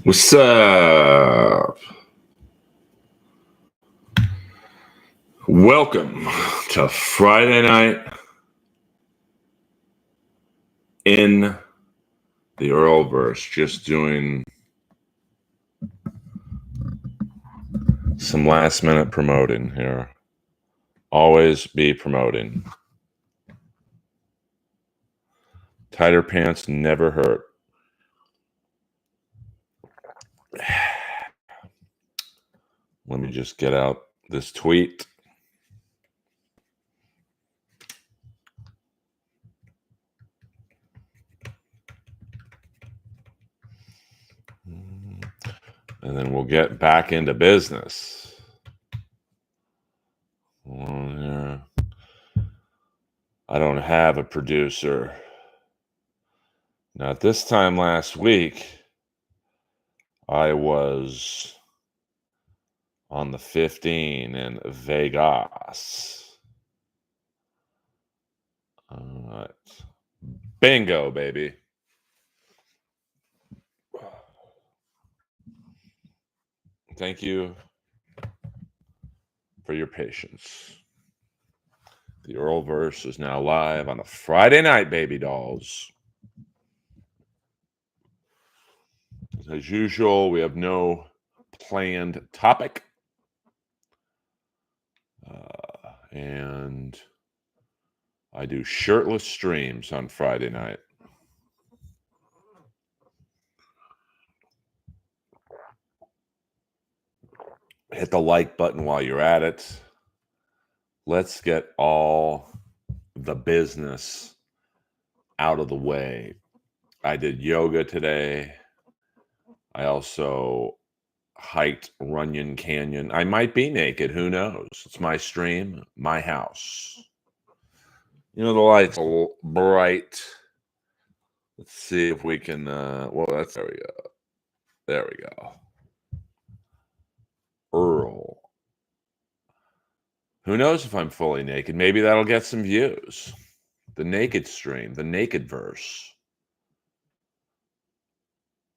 What's up? Welcome to Friday night in the Earlverse. Just doing some last minute promoting here. Always be promoting. Tighter pants never hurt. Let me just get out this tweet. And then we'll get back into business. I don't have a producer. Now, at this time last week, I was on the 15 in Vegas. All right. Bingo, baby. Thank you for your patience. The Earlverse is now live on a Friday night, baby dolls. As usual, we have no planned topic. And I do shirtless streams on Friday night. Hit the like button while you're at it. Let's get all the business out of the way. I did yoga today. I also hiked Runyon Canyon. I might be naked. Who knows? It's my stream, my house. You know, the light's a little bright. Let's see if we can, there we go. There we go. Earl. Who knows if I'm fully naked? Maybe that'll get some views. The naked stream, the naked verse.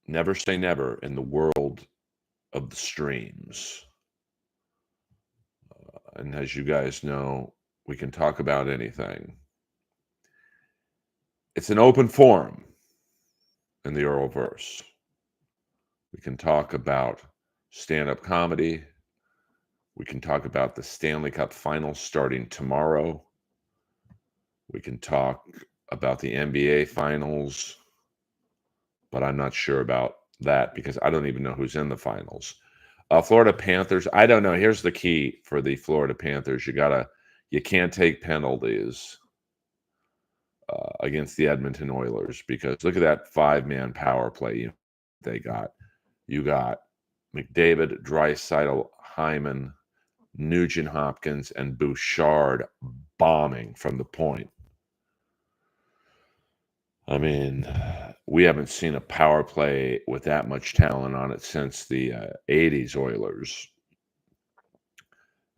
Never say never in the world of the streams. And as you guys know, we can talk about anything. It's an open forum in the Earlverse. We can talk about stand-up comedy. We can talk about the Stanley Cup Finals starting tomorrow. We can talk about the NBA Finals, but I'm not sure about that because I don't even know who's in the finals. Florida Panthers, I don't know. Here's the key for the Florida Panthers. You can't take penalties against the Edmonton Oilers because look at that 5-man power play they got. You got McDavid, Draisaitl, Hyman, Nugent Hopkins, and Bouchard bombing from the point. I mean, we haven't seen a power play with that much talent on it since the 80s Oilers.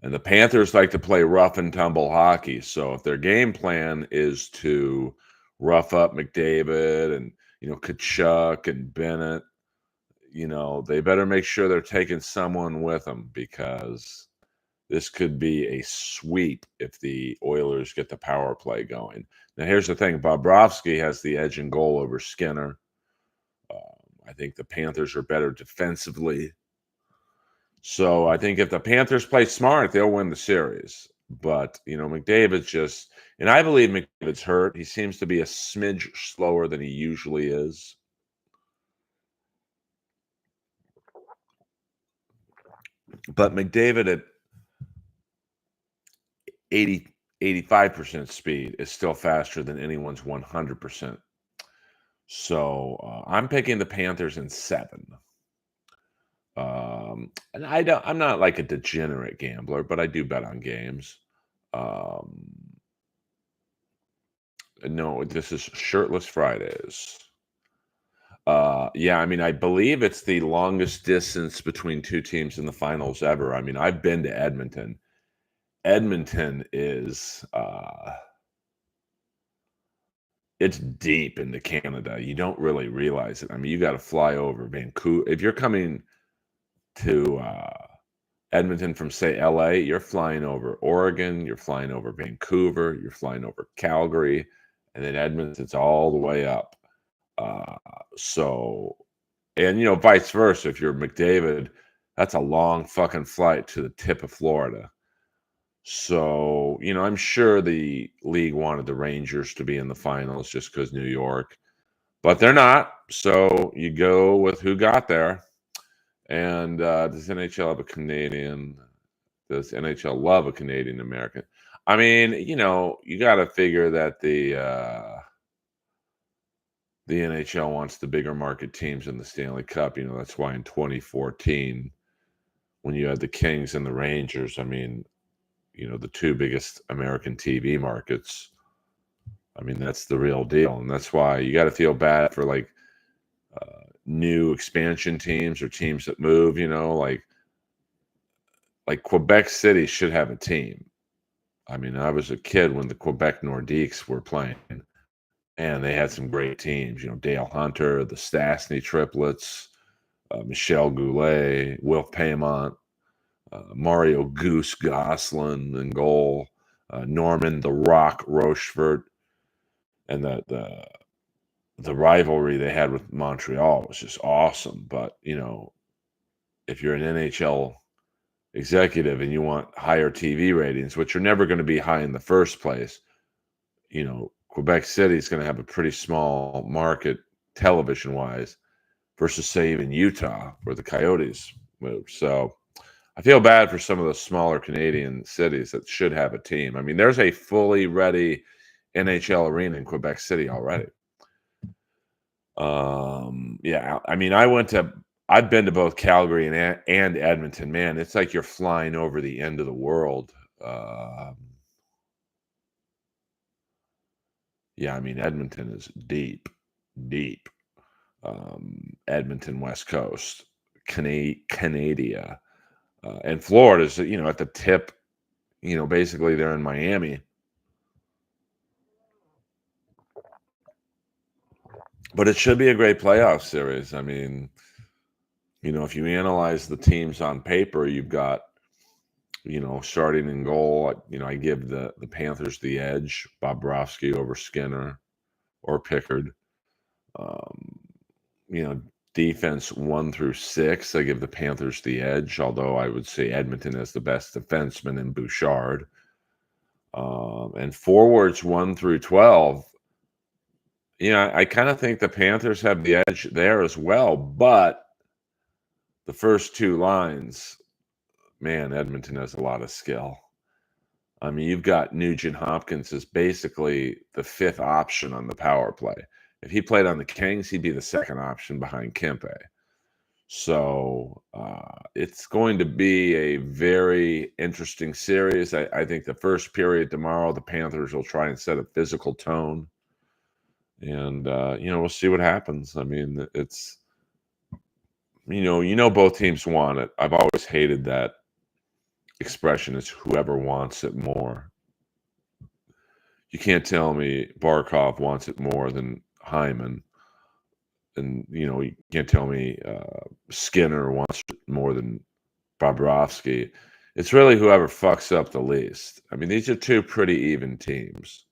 And the Panthers like to play rough and tumble hockey. So if their game plan is to rough up McDavid and, Tkachuk and Bennett, they better make sure they're taking someone with them because this could be a sweep if the Oilers get the power play going. Now, here's the thing. Bobrovsky has the edge in goal over Skinner. I think the Panthers are better defensively. So I think if the Panthers play smart, they'll win the series. But, McDavid's just – and I believe McDavid's hurt. He seems to be a smidge slower than he usually is. But McDavid at 85% speed is still faster than anyone's 100%. So I'm picking the Panthers in 7. And I'm not like a degenerate gambler, but I do bet on games. No, this is Shirtless Fridays. Yeah, I believe it's the longest distance between two teams in the finals ever. I've been to Edmonton. Edmonton is it's deep into Canada. You don't really realize it. I mean, you got to fly over Vancouver if you're coming to Edmonton from, say, LA, you're flying over Oregon, you're flying over Vancouver, you're flying over Calgary, and then Edmonton's all the way up. Uh, so, and vice versa. If you're McDavid, that's a long fucking flight to the tip of Florida. So, I'm sure the league wanted the Rangers to be in the finals just because New York, but they're not. So you go with who got there. And does NHL have a Canadian? Does NHL love a Canadian American? I mean, you got to figure that the NHL wants the bigger market teams in the Stanley Cup. That's why in 2014, when you had the Kings and the Rangers, I mean, the two biggest American TV markets. I mean, that's the real deal, and that's why you got to feel bad for new expansion teams or teams that move. Like Quebec City should have a team. I mean, I was a kid when the Quebec Nordiques were playing, and they had some great teams. Dale Hunter, the Stastny triplets, Michel Goulet, Wilf Paymont, Mario Goose Goslin in goal, Norman the Rock Rochefort, and the rivalry they had with Montreal was just awesome. But if you're an NHL executive and you want higher TV ratings, which are never going to be high in the first place, Quebec City is going to have a pretty small market television wise versus, say, even Utah, where the Coyotes moved. So I feel bad for some of the smaller Canadian cities that should have a team. I mean, there's a fully ready NHL arena in Quebec City already. Yeah, I mean, I've been to both Calgary and Edmonton. Man, it's like you're flying over the end of the world. Yeah, I mean, Edmonton is deep, deep. Edmonton, West Coast, Canada, and Florida's, at the tip. Basically they're in Miami. But it should be a great playoff series. I mean, if you analyze the teams on paper, you've got, starting in goal. I give the Panthers the edge. Bobrovsky over Skinner or Pickard. Um, Defense 1 through 6, I give the Panthers the edge. Although I would say Edmonton has the best defenseman in Bouchard. And forwards 1 through 12. I kind of think the Panthers have the edge there as well, but the first two lines, man, Edmonton has a lot of skill. I mean, you've got Nugent Hopkins as basically the fifth option on the power play. If he played on the Kings, he'd be the second option behind Kempe. So it's going to be a very interesting series. I think the first period tomorrow, the Panthers will try and set a physical tone. And, we'll see what happens. I mean, it's, both teams want it. I've always hated that expression, is whoever wants it more. You can't tell me Barkov wants it more than Hyman. And, you can't tell me Skinner wants it more than Bobrovsky. It's really whoever fucks up the least. I mean, these are two pretty even teams.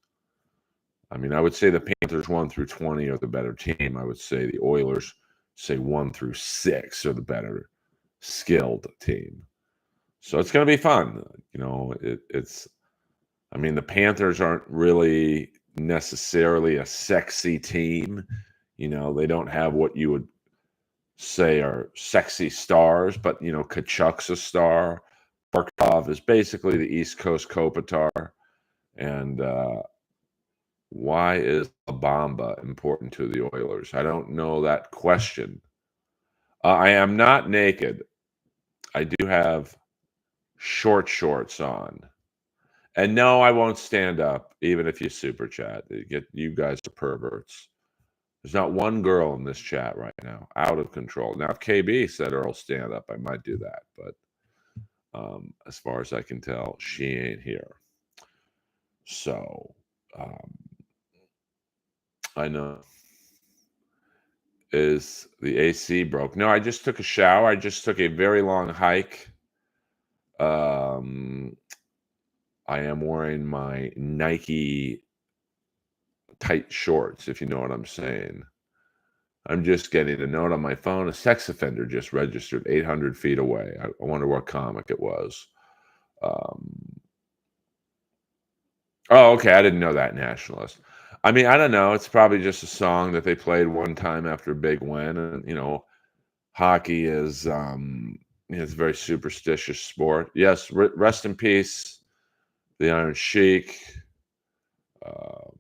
I mean, I would say the Panthers 1 through 20 are the better team. I would say the Oilers, say 1 through 6, are the better skilled team. So it's going to be fun. It's. I mean, the Panthers aren't really necessarily a sexy team. They don't have what you would say are sexy stars, but Kachuk's a star. Barkov is basically the East Coast Kopitar, and why is Bamba important to the Oilers? I don't know that question. I am not naked. I do have short shorts on. And no, I won't stand up, even if you super chat. You guys are perverts. There's not one girl in this chat right now. Out of control. Now, if KB said Earl stand up, I might do that. But as far as I can tell, she ain't here. So, I know. Is the AC broke? No, I just took a shower. I just took a very long hike. Um, I am wearing my Nike tight shorts, if you know what I'm saying. I'm just getting a note on my phone. A sex offender just registered 800 feet away. I wonder what comic it was. Um, oh, okay. I didn't know that nationalist. I mean, I don't know. It's probably just a song that they played one time after a big win. And, hockey is, it's a very superstitious sport. Yes, rest in peace, the Iron Sheik. Um,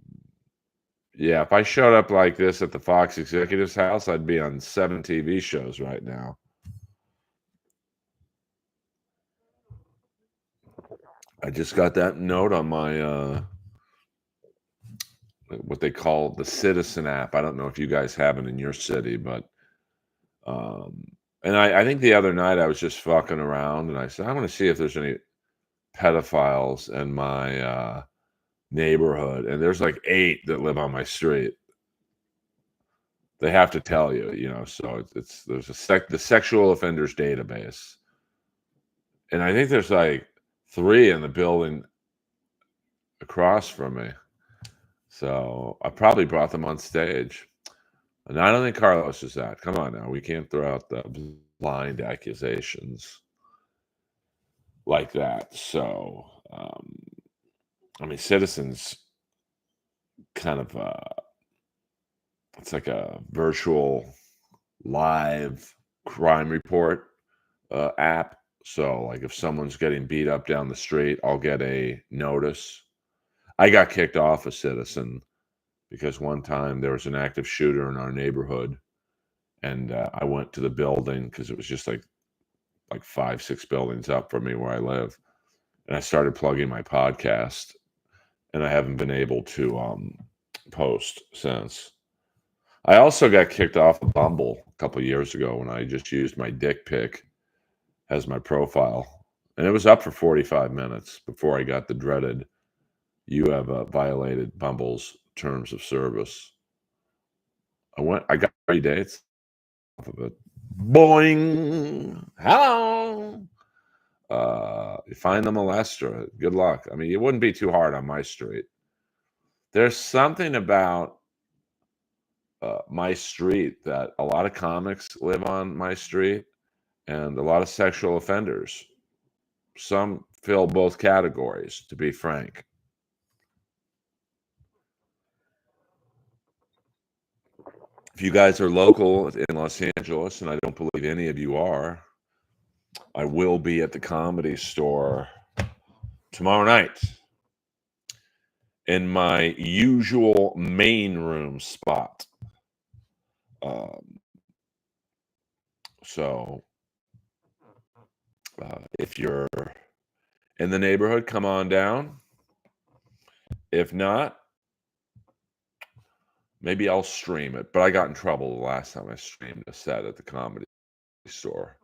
yeah, if I showed up like this at the Fox executive's house, I'd be on 7 TV shows right now. I just got that note on my what they call the Citizen app. I don't know if you guys have it in your city, but um, and I think the other night I was just fucking around and I said I want to see if there's any pedophiles in my neighborhood, and there's like 8 that live on my street. They have to tell you, so it's there's the sexual offenders database, and I think there's like 3 in the building across from me. So I probably brought them on stage. And I don't think Carlos is that. Come on now. We can't throw out the blind accusations like that. So, I mean, Citizens kind of, it's like a virtual live crime report app. So, like, if someone's getting beat up down the street, I'll get a notice. I got kicked off a Citizen because one time there was an active shooter in our neighborhood, and I went to the building because it was just like 5, 6 buildings up from me where I live, and I started plugging my podcast, and I haven't been able to post since. I also got kicked off of Bumble a couple years ago when I just used my dick pic as my profile, and it was up for 45 minutes before I got the dreaded "You have violated Bumble's terms of service." I got 3 dates off of it. Boing. Hello. You find the molester. Good luck. I mean, it wouldn't be too hard on my street. There's something about my street that a lot of comics live on my street and a lot of sexual offenders. Some fill both categories, to be frank. If you guys are local in Los Angeles, and I don't believe any of you are, I will be at the Comedy Store tomorrow night in my usual main room spot. Um, so if you're in the neighborhood, come on down. If not, maybe I'll stream it. But I got in trouble the last time I streamed a set at the Comedy Store.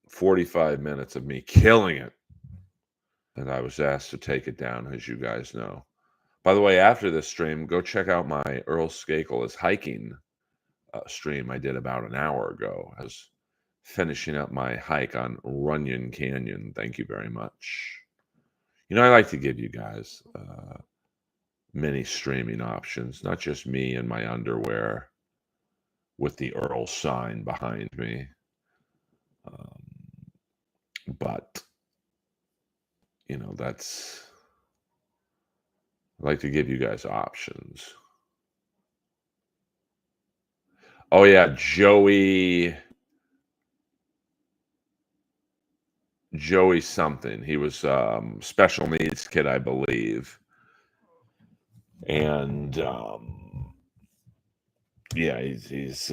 45 minutes of me killing it. And I was asked to take it down, as you guys know. By the way, after this stream, go check out my Earl Skakel is hiking stream I did about an hour ago. I was finishing up my hike on Runyon Canyon. Thank you very much. I like to give you guys many streaming options, not just me in my underwear with the Earl sign behind me. But, that's, I like to give you guys options. Oh, yeah, Joey something. He was special needs kid, I believe. And yeah, he's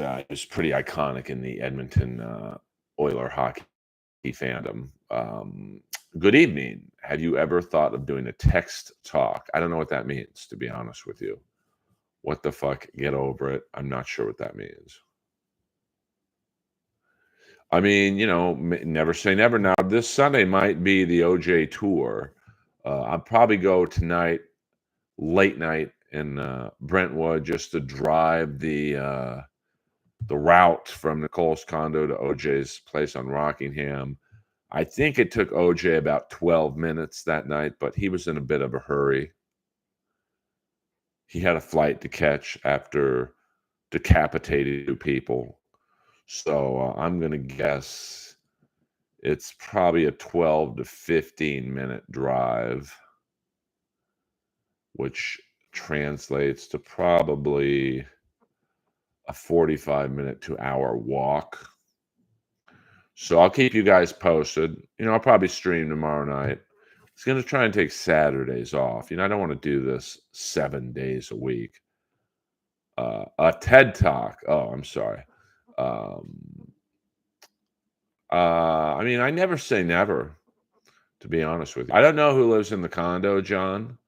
pretty iconic in the Edmonton Oiler hockey fandom. Good evening. Have you ever thought of doing a text talk? I don't know what that means, to be honest with you. What the fuck? Get over it. I'm not sure what that means. I mean, never say never. Now, this Sunday might be the OJ tour. I'll probably go tonight, late night, in Brentwood just to drive the route from Nicole's condo to OJ's place on Rockingham. I think it took OJ about 12 minutes that night, but he was in a bit of a hurry. He had a flight to catch after decapitating 2 people. So I'm going to guess it's probably a 12 to 15-minute drive, which translates to probably a 45-minute to hour walk. So I'll keep you guys posted. I'll probably stream tomorrow night. I was going to try and take Saturdays off. I don't want to do this 7 days a week. A TED Talk. Oh, I'm sorry. I never say never, to be honest with you. I don't know who lives in the condo, John.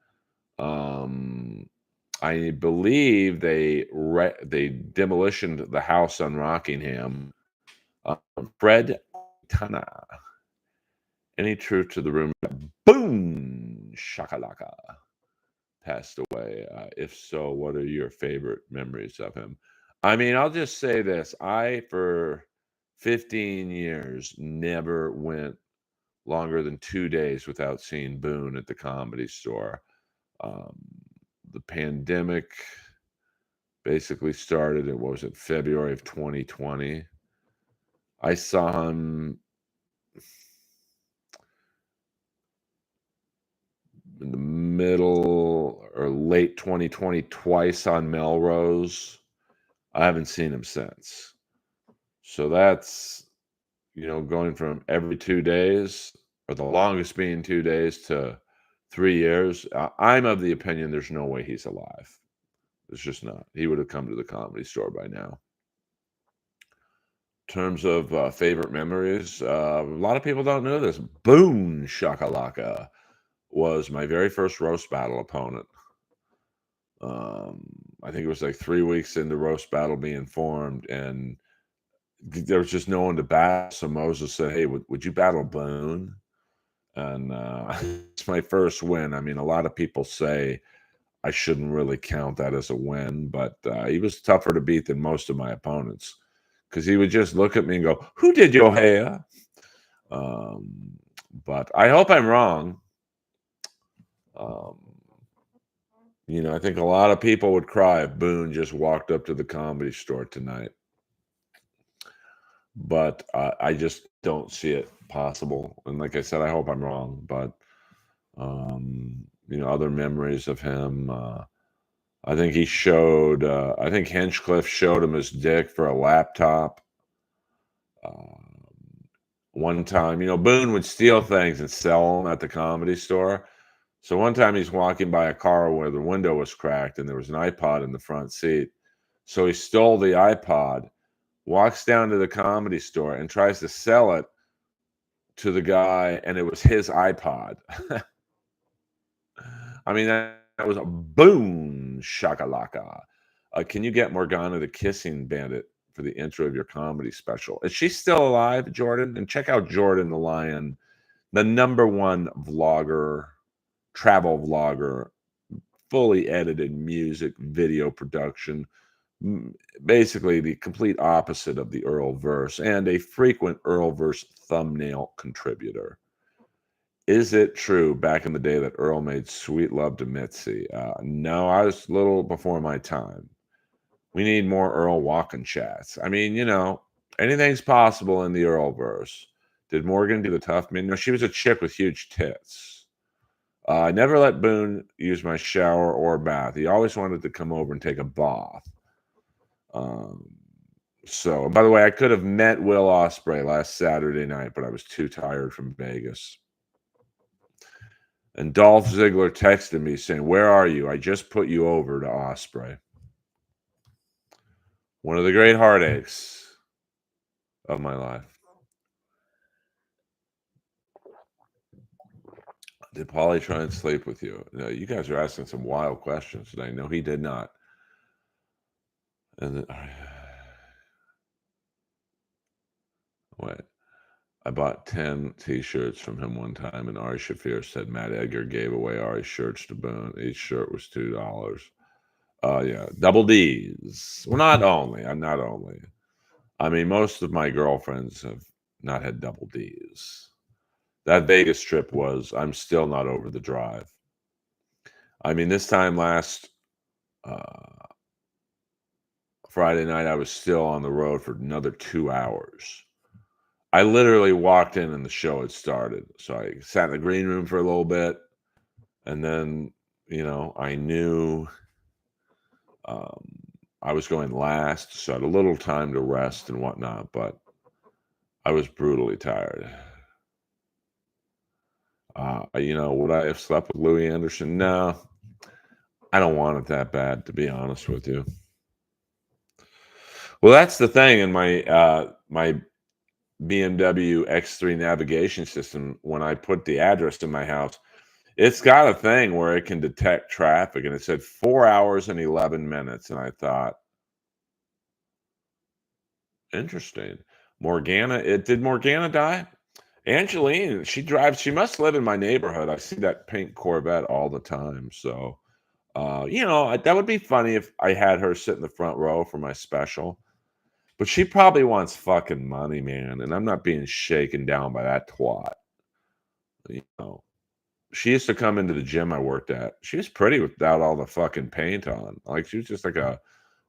I believe they demolitioned the house on Rockingham. Fred Tana. Any truth to the rumor? Boom! Shakalaka. Passed away. If so, what are your favorite memories of him? I'll just say this. For 15 years, never went longer than 2 days without seeing Boone at the Comedy Store. The pandemic basically started in, February of 2020. I saw him in the middle or late 2020 twice on Melrose. I haven't seen him since. So that's, going from every 2 days, or the longest being 2 days, to 3 years. I'm of the opinion there's no way he's alive. There's just not. He would have come to the Comedy Store by now. In terms of favorite memories, a lot of people don't know this. Boone Shakalaka was my very first roast battle opponent. I think it was like 3 weeks into roast battle being formed, and there was just no one to battle. So Moses said, "Hey, would you battle Boone?" And it's my first win. A lot of people say I shouldn't really count that as a win, but he was tougher to beat than most of my opponents, because he would just look at me and go, "Who did your hair?" But I hope I'm wrong. I think a lot of people would cry if Boone just walked up to the Comedy Store tonight. But I just don't see it possible. And like I said, I hope I'm wrong. But, other memories of him, I think I think Hinchcliffe showed him his dick for a laptop. One time, Boone would steal things and sell them at the Comedy Store. So one time he's walking by a car where the window was cracked and there was an iPod in the front seat. So he stole the iPod, walks down to the Comedy Store and tries to sell it to the guy, and it was his iPod. That was a boom shakalaka. Can you get Morgana the Kissing Bandit for the intro of your comedy special? Is she still alive, Jordan? And check out Jordan the Lion, the #1 vlogger, travel vlogger, fully edited music, video production, basically the complete opposite of the Earlverse, and a frequent Earlverse thumbnail contributor. Is it true back in the day that Earl made sweet love to Mitzi? No, I was a little before my time. We need more Earl walking chats. Anything's possible in the Earlverse. Did Morgan do the tough man? No, she was a chick with huge tits. I never let Boone use my shower or bath. He always wanted to come over and take a bath. So, by the way, I could have met Will Ospreay last Saturday night, but I was too tired from Vegas. And Dolph Ziggler texted me saying, "Where are you? I just put you over to Ospreay." One of the great heartaches of my life. Did Paulie try and sleep with you? No, you guys are asking some wild questions today. No, he did not. And wait, I bought 10 T-shirts from him one time, and Ari Shaffir said Matt Edgar gave away Ari's shirts to Boone. Each shirt was $2. Yeah, double D's. Well, not only. I'm not only. I mean, most of my girlfriends have not had double D's. That Vegas trip was I'm still not over the drive. I mean, this time last uh, Friday night, I was still on the road for another 2 hours. I literally walked in and the show had started. So I sat in the green room for a little bit, and then, I knew, um, I was going last, so I had a little time to rest and whatnot, but I was brutally tired. Would I have slept with Louis Anderson? No, I don't want it that bad, to be honest with you. Well, that's the thing in my BMW X3 navigation system. When I put the address to my house, it's got a thing where it can detect traffic, and it said 4 hours and 11 minutes, and I thought, "Interesting." Did Morgana die? Angeline, she must live in my neighborhood. I see that pink Corvette all the time, so, that would be funny if I had her sit in the front row for my special, but she probably wants fucking money, man, and I'm not being shaken down by that twat, you know? She used to come into the gym I worked at. She was pretty without all the fucking paint on. Like, she was just like a,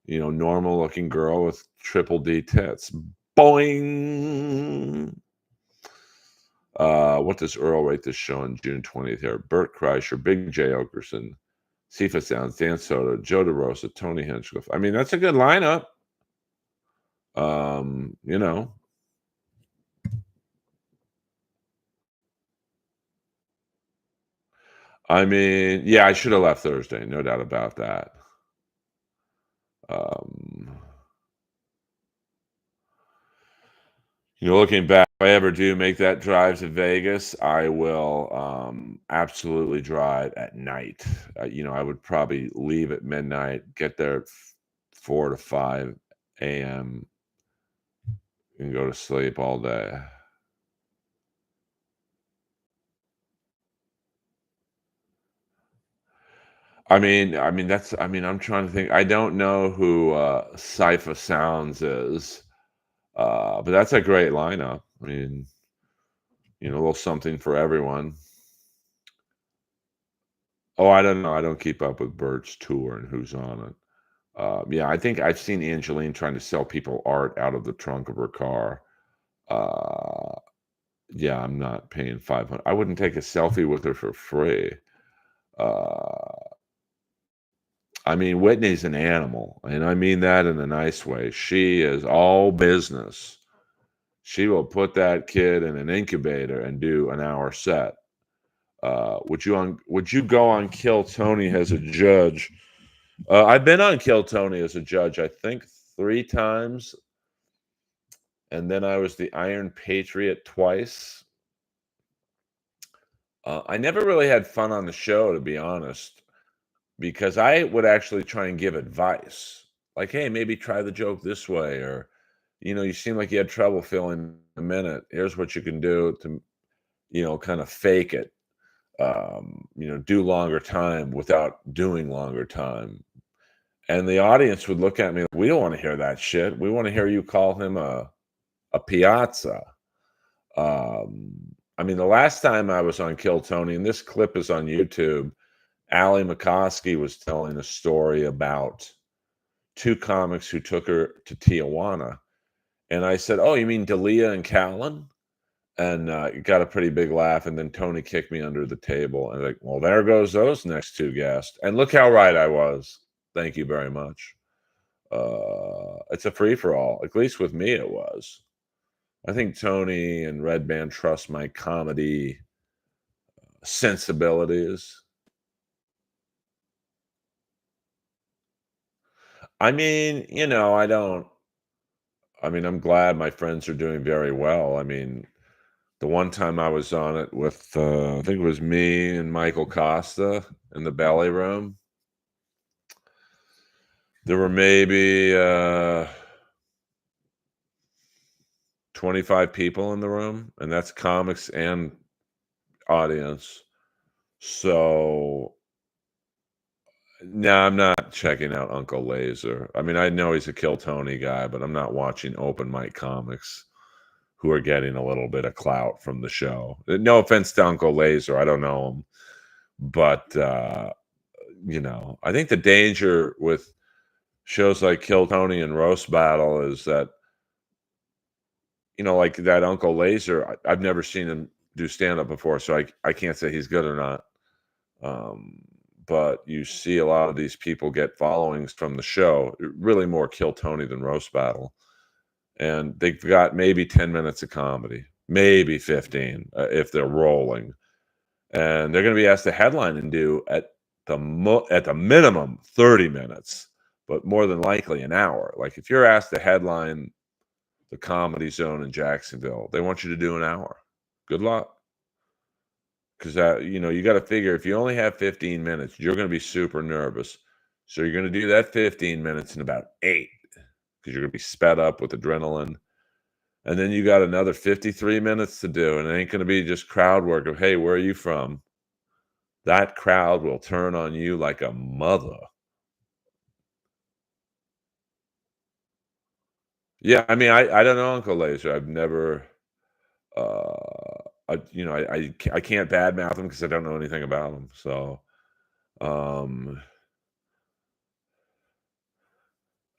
normal looking girl with triple D tits. Boing. What does Earl rate this show on June 20th here? Bert Kreischer, Big J. Okerson, Sifa Sounds, Dan Soda, Joe DeRosa, Tony Hinchcliffe. I mean, that's a good lineup. Um, you know, I mean, yeah, I should have left Thursday, no doubt about that. Um, Looking back, if I ever do make that drive to Vegas, I will absolutely drive at night. I would probably leave at midnight, get there at 4 to 5 a.m. and go to sleep all day. I'm trying to think. I don't know who Cypher Sounds is, but that's a great lineup. I mean, a little something for everyone. Oh, I don't know. I don't keep up with Bert's tour and who's on it. Yeah, I think I've seen Angeline trying to sell people art out of the trunk of her car. Uh, yeah, I'm not paying 500. I wouldn't take a selfie with her for free. Uh, I mean, Whitney's an animal, and I mean that in a nice way. She is all business. She will put that kid in an incubator and do an hour set. Would you go on Kill Tony as a judge? I've been on Kill Tony as a judge, I think 3 times, and then I was the Iron Patriot twice. I never really had fun on the show, to be honest, because I would actually try and give advice, like, "Hey, maybe try the joke this way," or, "You seem like you had trouble filling a minute. Here's what you can do to, kind of fake it. Do longer time without doing longer time." And the audience would look at me like, "We don't wanna hear that shit. We wanna hear you call him a piazza." I mean, the last time I was on Kill Tony, and this clip is on YouTube, Ali McCoskey was telling a story about 2 comics who took her to Tijuana, and I said, "Oh, you mean Dalia and Callan?" And, it got a pretty big laugh, and then Tony kicked me under the table, and like, "Well, there goes those next 2 guests," and look how right I was. Thank you very much. It's a free-for-all, at least with me it was. I think Tony and Red Band trust my comedy sensibilities. I mean, I'm glad my friends are doing very well. I mean, the one time I was on it with, I think it was me and Michael Costa in the belly room. There were maybe 25 people in the room, and that's comics and audience. So No, I'm not checking out Uncle Laser. I mean, I know he's a Kill Tony guy, but I'm not watching open mic comics who are getting a little bit of clout from the show. No offense to Uncle Laser, I don't know him, but I think the danger with shows like Kill Tony and Roast Battle is that, like that Uncle Laser, I've never seen him do stand up before, so I can't say he's good or not. Um, but you see a lot of these people get followings from the show, really more Kill Tony than Roast Battle. And they've got maybe 10 minutes of comedy, maybe 15 if they're rolling. And they're going to be asked to headline and do at the minimum 30 minutes, but more than likely an hour. Like if you're asked to headline the Comedy Zone in Jacksonville, they want you to do an hour. Good luck. Because you got to figure if you only have 15 minutes, you're going to be super nervous. So you're going to do that 15 minutes in about 8 because you're going to be sped up with adrenaline. And then you got another 53 minutes to do, and it ain't going to be just crowd work of, hey, where are you from? That crowd will turn on you like a mother. Yeah, I mean, I don't know Uncle Laser. I've never, I can't badmouth him because I don't know anything about him. So, um,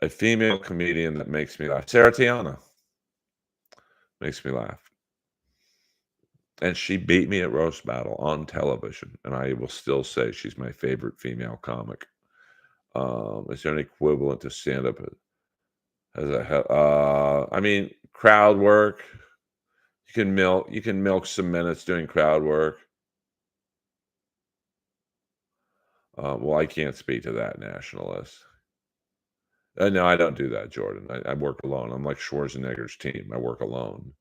a female comedian that makes me laugh, Sarah Tiana makes me laugh. And she beat me at Roast Battle on television, and I will still say she's my favorite female comic. Is there an equivalent to stand up I mean, crowd work. You can milk some minutes doing crowd work. Well, I can't speak to that nationalist. No, I don't do that, Jordan. I work alone. I'm like Schwarzenegger's team. I work alone.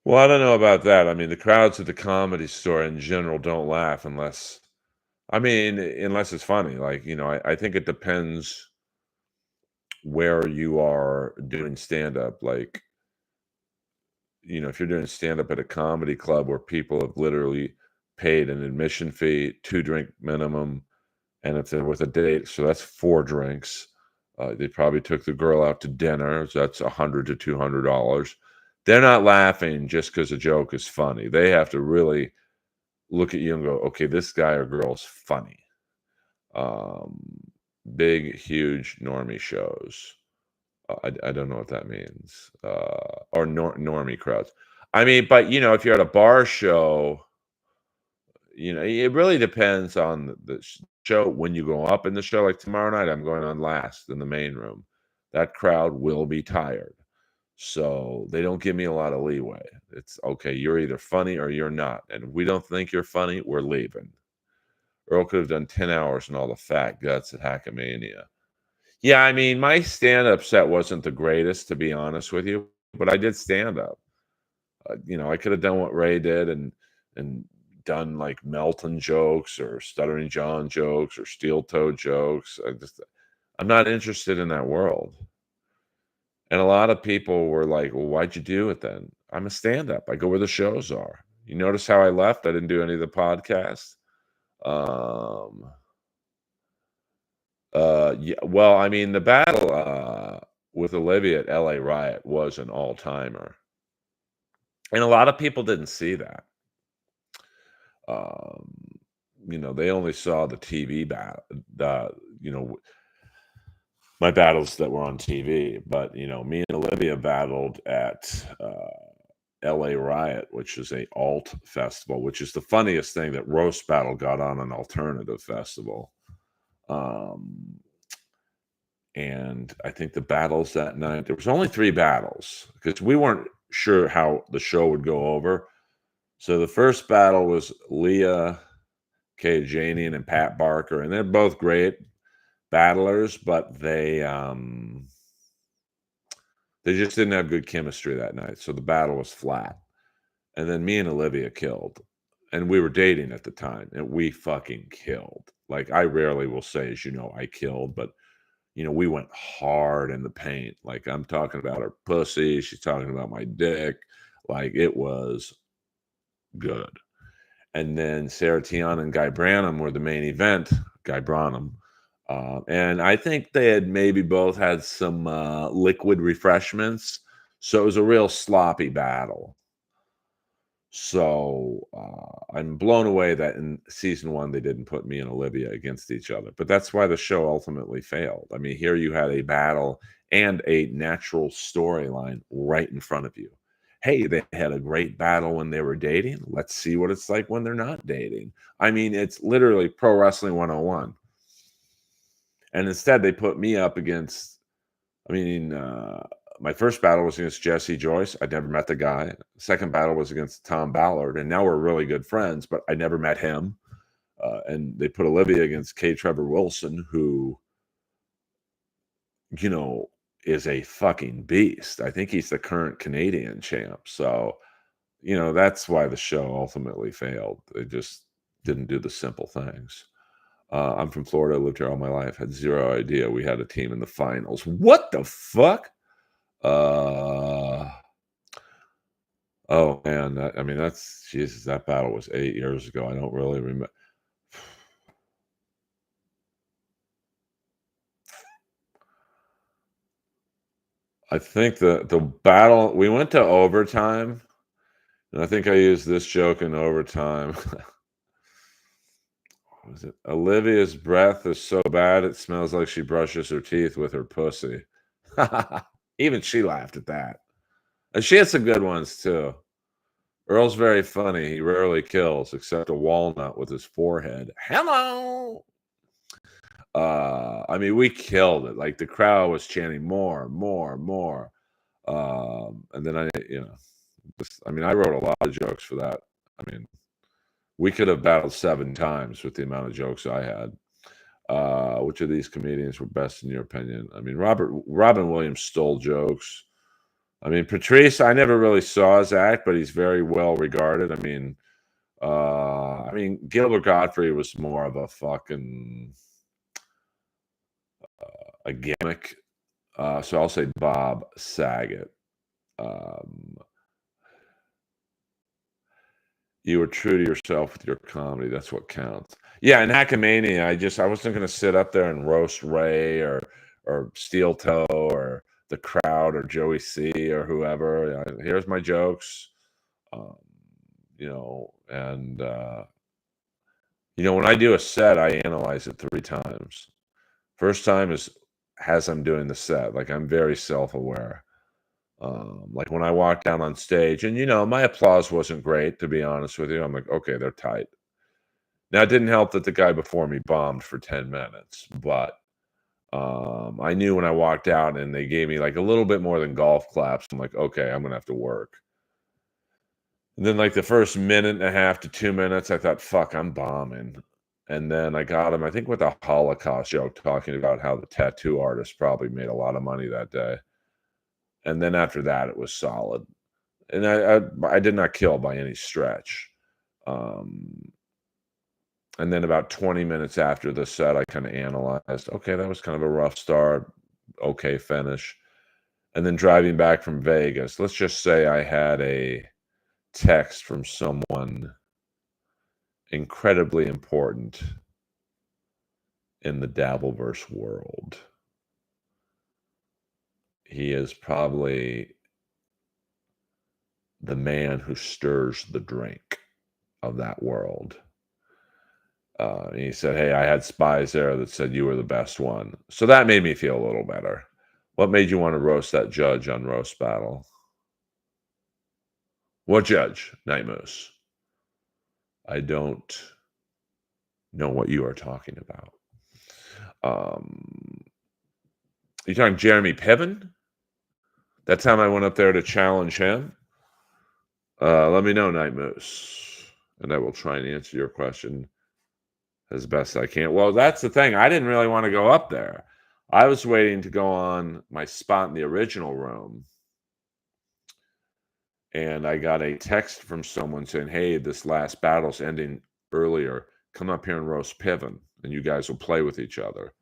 Well, I don't know about that. I mean, the crowds at the Comedy Store in general don't laugh unless it's funny. Like, I think it depends where you are doing stand up. Like, if you're doing stand up at a comedy club where people have literally paid an admission fee, 2 drink minimum, and if they're with a date, so that's 4 drinks. They probably took the girl out to dinner, so that's $100 to $200. They're not laughing just because a joke is funny. They have to really look at you and go, okay, this guy or girl's funny. Um, Big, huge normie shows. I don't know what that means. Or normie crowds. I mean, but if you're at a bar show, it really depends on the show. When you go up in the show, like tomorrow night, I'm going on last in the main room. That crowd will be tired. So they don't give me a lot of leeway. It's okay, you're either funny or you're not. And if we don't think you're funny, we're leaving. Earl could have done 10 hours and all the fat guts at Hackamania. Yeah, I mean, my stand-up set wasn't the greatest, to be honest with you, but I did stand up. I could have done what Ray did and done like Melton jokes or Stuttering John jokes or Steel Toe jokes. I'm not interested in that world. And a lot of people were like, "Well, why'd you do it then?" I'm a stand-up. I go where the shows are. You notice how I left? I didn't do any of the podcasts. Um, yeah, well, I mean, the battle with Olivia at LA Riot was an all-timer. And a lot of people didn't see that. Um, they only saw the TV battle, you know, my battles that were on TV. But me and Olivia battled at LA Riot, which is a alt festival, which is the funniest thing that Roast Battle got on an alternative festival. Um, and I think the battles that night, there was only 3 battles because we weren't sure how the show would go over. So the first battle was Leah Kajanian and Pat Barker, and they're both great battlers, but they just didn't have good chemistry that night. So the battle was flat. And then me and Olivia killed. And we were dating at the time, and we fucking killed. Like I rarely will say, as I killed, but we went hard in the paint. Like I'm talking about her pussy, she's talking about my dick. Like it was good. And then Sarah Tiana and Guy Branum were the main event. Guy Branum. And I think they had maybe both had some liquid refreshments. So it was a real sloppy battle. So I'm blown away that in season one they didn't put me and Olivia against each other. But that's why the show ultimately failed. I mean, here you had a battle and a natural storyline right in front of you. Hey, they had a great battle when they were dating. Let's see what it's like when they're not dating. I mean, it's literally pro wrestling 101. And instead, they put me up against, I mean, my first battle was against Jesse Joyce. I'd never met the guy. Second battle was against Tom Ballard, and now we're really good friends, but I never met him. And they put Olivia against K. Trevor Wilson, who, you know, is a fucking beast. I think he's the current Canadian champ. So, you know, that's why the show ultimately failed. They just didn't do the simple things. I'm from Florida, lived here all my life, had zero idea we had a team in the finals. What the fuck? Uh, oh man, I mean, that's Jesus. That battle was 8 years ago. I don't really remember. I think the battle we went to overtime, and I think I used this joke in overtime. What was it? Olivia's breath is so bad it smells like she brushes her teeth with her pussy. Even she laughed at that. And she had some good ones too. Earl's very funny. He rarely kills, except a walnut with his forehead. Hello. I mean, we killed it. Like the crowd was chanting more, more, more. And then I mean, I wrote a lot of jokes for that. I mean, we could have battled 7 times with the amount of jokes I had. Which of these comedians were best in your opinion? I mean, Robin Williams stole jokes. I mean, Patrice, I never really saw his act, but he's very well regarded. I mean, Gilbert Gottfried was more of a fucking a gimmick. So I'll say Bob Saget. Um, you were true to yourself with your comedy. That's what counts. Yeah, in Hackmania, I wasn't going to sit up there and roast Ray or Steel Toe or the crowd or Joey C or whoever. Here's my jokes. Um, and when I do a set, I analyze it 3 times. First time is as I'm doing the set. Like I'm very self-aware. Like when I walked down on stage, and my applause wasn't great, to be honest with you. I'm like, okay, they're tight. Now it didn't help that the guy before me bombed for 10 minutes, but I knew when I walked out and they gave me like a little bit more than golf claps. I'm like, okay, I'm gonna have to work. And then like the first minute and a half to 2 minutes, I thought, fuck, I'm bombing. And then I got him, I think, with a Holocaust joke talking about how the tattoo artist probably made a lot of money that day. And then after that, it was solid. And I did not kill by any stretch. And then about 20 minutes after the set, I kind of analyzed, okay, that was kind of a rough start, okay finish. And then driving back from Vegas, let's just say I had a text from someone incredibly important in the Dabbleverse world. He is probably the man who stirs the drink of that world. And he said, hey, I had spies there that said you were the best one. So that made me feel a little better. What made you want to roast that judge on Roast Battle? What judge? Night Moose. I don't know what you are talking about. You talking Jeremy Piven? That time I went up there to challenge him. Let me know, Night Moose, and I will try and answer your question as best I can. Well, that's the thing. I didn't really want to go up there. I was waiting to go on my spot in the original room. And I got a text from someone saying, hey, this last battle's ending earlier. Come up here and roast Piven, and you guys will play with each other.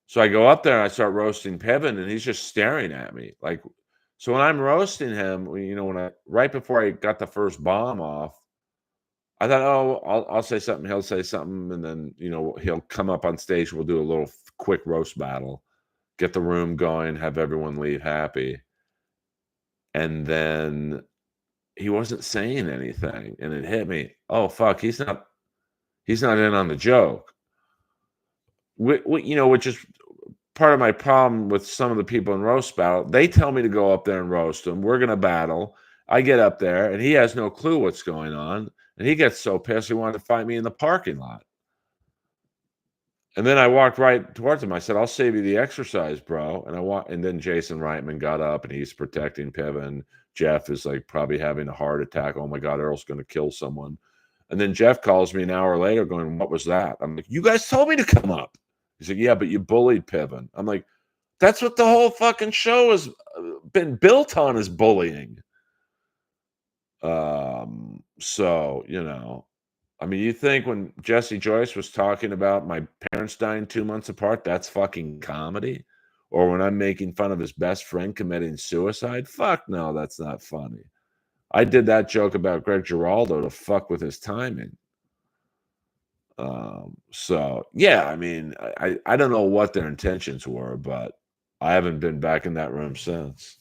So I go up there and I start roasting Piven, and he's just staring at me. So when I'm roasting him, right before I got the first bomb off, I thought, "Oh, I'll say something, he'll say something, and then, he'll come up on stage, we'll do a little quick roast battle, get the room going, have everyone leave happy." And then he wasn't saying anything, and it hit me, "Oh, fuck, he's not in on the joke." Which is part of my problem with some of the people in roast battle. They tell me to go up there and roast him. We're gonna battle. I get up there, and he has no clue what's going on, and he gets so pissed he wanted to fight me in the parking lot. And then I walked right towards him. I said, "I'll save you the exercise, bro." And then Jason Reitman got up and he's protecting Piven. Jeff is like probably having a heart attack. Oh my God, Earl's going to kill someone. And then Jeff calls me an hour later going, "What was that?" I'm like, "You guys told me to come up." He's like, "Yeah, but you bullied Piven." I'm like, "That's what the whole fucking show has been built on, is bullying." So, I mean, you think when Jesse Joyce was talking about my parents dying 2 months apart, that's fucking comedy? Or when I'm making fun of his best friend committing suicide? Fuck no, that's not funny. I did that joke about Greg Giraldo to fuck with his timing. So yeah, I mean, I don't know what their intentions were, but I haven't been back in that room since.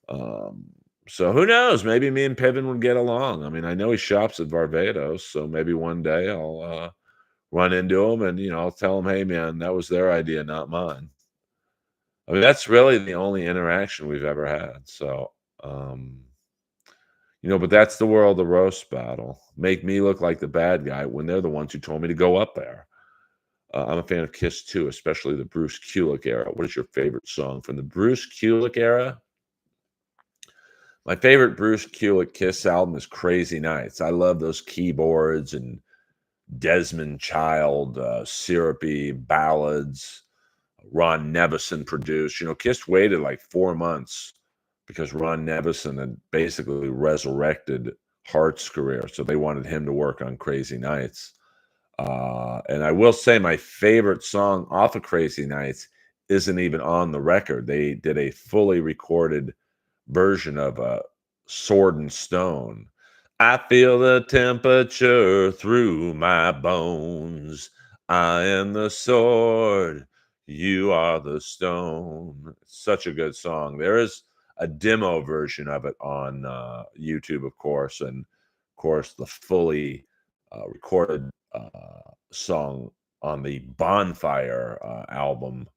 Um, so who knows? Maybe me and Piven would get along. I mean, I know he shops at Varvatos, so maybe one day I'll run into him and I'll tell him, "Hey man, that was their idea, not mine." I mean, that's really the only interaction we've ever had. So um, but that's the world of roast battle. Make me look like the bad guy when they're the ones who told me to go up there. I'm a fan of Kiss too, especially the Bruce Kulick era. What is your favorite song from the Bruce Kulick era? My favorite Bruce Kulick Kiss album is Crazy Nights. I love those keyboards and Desmond Child, syrupy ballads. Ron Nevison produced. Kiss waited like 4 months because Ron Nevison had basically resurrected Hart's career, so they wanted him to work on Crazy Nights. And I will say my favorite song off of Crazy Nights isn't even on the record. They did a fully recorded version of Sword and Stone. I feel the temperature through my bones. I am the sword. You are the stone. Such a good song. There is a demo version of it on YouTube, of course, and of course the fully recorded song on the Bonfire album,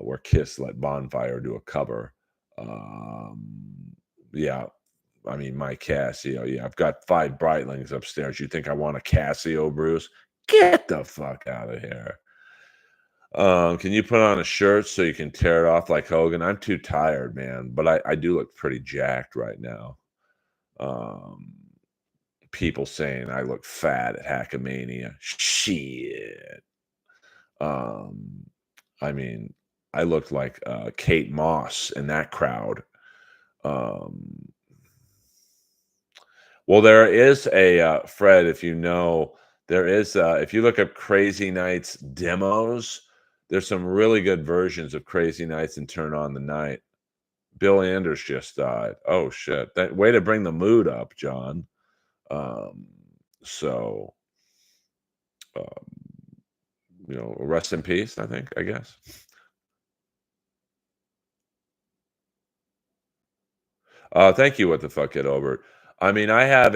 where Kiss let Bonfire do a cover. Yeah, I mean, my Casio. Yeah, I've got 5 Breitlings upstairs. You think I want a Casio, Bruce? Get the fuck out of here. Can you put on a shirt so you can tear it off like Hogan? I'm too tired, man, but I do look pretty jacked right now. Um, People saying I look fat at Hackamania. Shit. Um, I mean, I looked like Kate Moss in that crowd. Um, Well, there is a, Fred, there is, if you look up Crazy Nights demos, there's some really good versions of Crazy Nights and Turn On the Night. Bill Anders just died. Oh, shit. That way to bring the mood up, John. Um, so, um, rest in peace, I guess. Thank you, What the Fuck, Get Over It. I mean, I've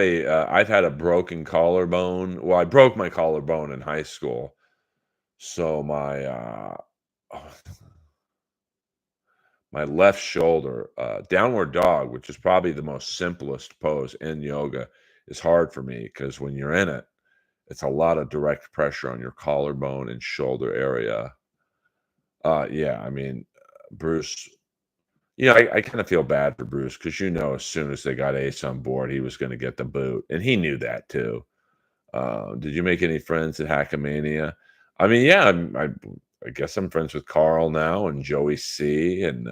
had a broken collarbone. Well, I broke my collarbone in high school. So oh, my left shoulder, downward dog, which is probably the most simplest pose in yoga, is hard for me because when you're in it, it's a lot of direct pressure on your collarbone and shoulder area. Yeah, I mean, Bruce, I kind of feel bad for Bruce because as soon as they got Ace on board, he was going to get the boot, and he knew that too. Did you make any friends at Hackamania? I mean, yeah, I guess I'm friends with Carl now and Joey C and